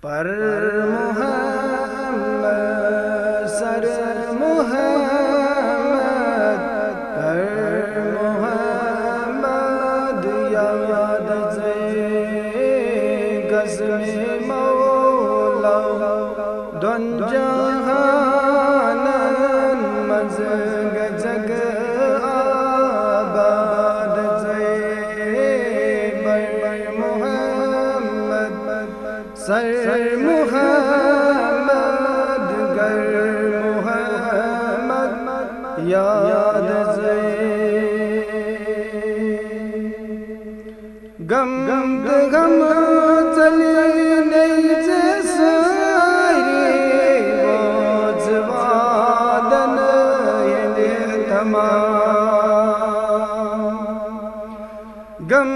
پر محمد سر محمد کر محمد یاد سے قسم مولا دون جہان مزگ جگ آباد سے بر محمد سر محمد گر محمد یاد سے غم غم چلی نہیں سے ساری بوجھ وادن یہ تمام غم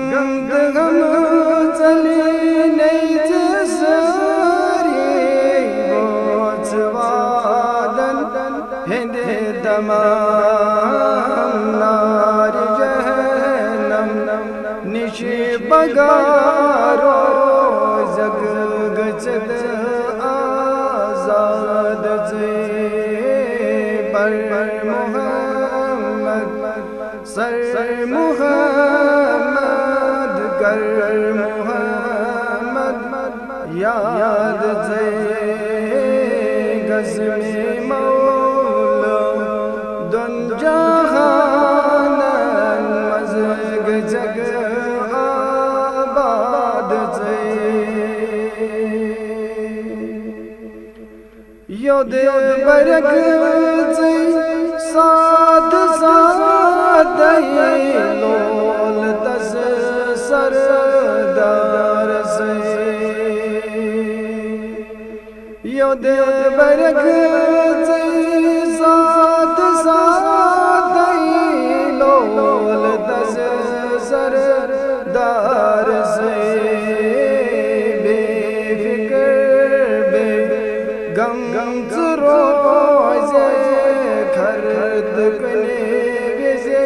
غم چلی نہیں سے ساری بوجھ وادن یہ تمام نار جہنم نش بگارو زگ گچد آزاد سے پر محمد سر محمد گر محمد یاد سے قسم مولا دون جہان مزگ جگ یود برگ سے ساتھ ساتھ لول تس سردار سے یود برگ سے ساتھ ساتھ لول تس سردار سے غم روزے خرد کنے ویسے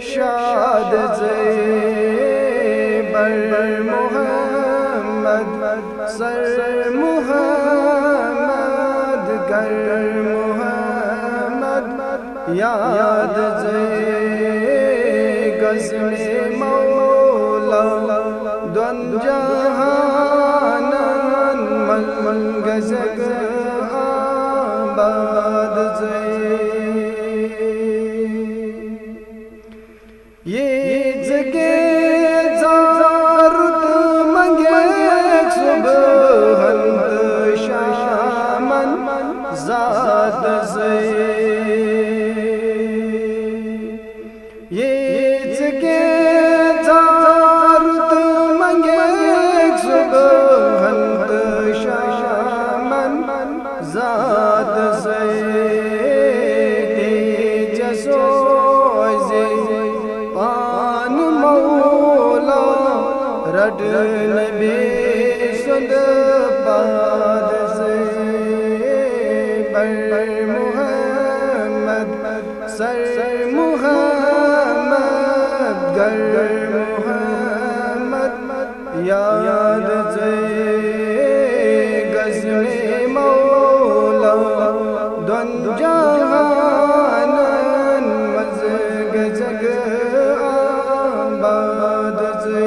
شاد سے بر محمد سر محمد گر محمد یاد سے قسم مولا دون جہان ملنگ جگ آباد سے یہ جگہ زارت منگے صبح شامن ذات سے یہ جگہ زارت منگے صبح شامن ذات سے جسوزے پان مولا رڈ نبی سند پاد سے بر محمد سر محمد گر محمد یاد سے قسم مولا دون جہان مزگ جگ آباد سے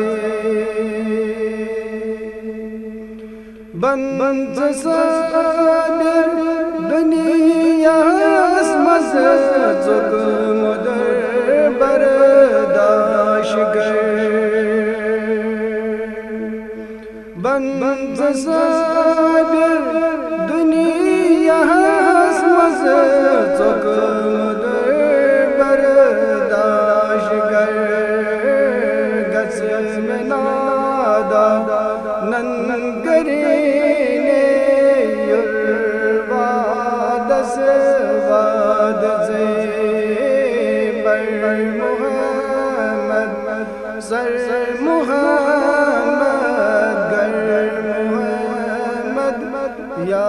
بند صابر دنیا مزگ مدر برداشت گر بند صابر دنیا مزگ مدر برداشت گر گس میں نادا ننگرین یرواد سواد سے بر محمد سر محمد گر محمد یا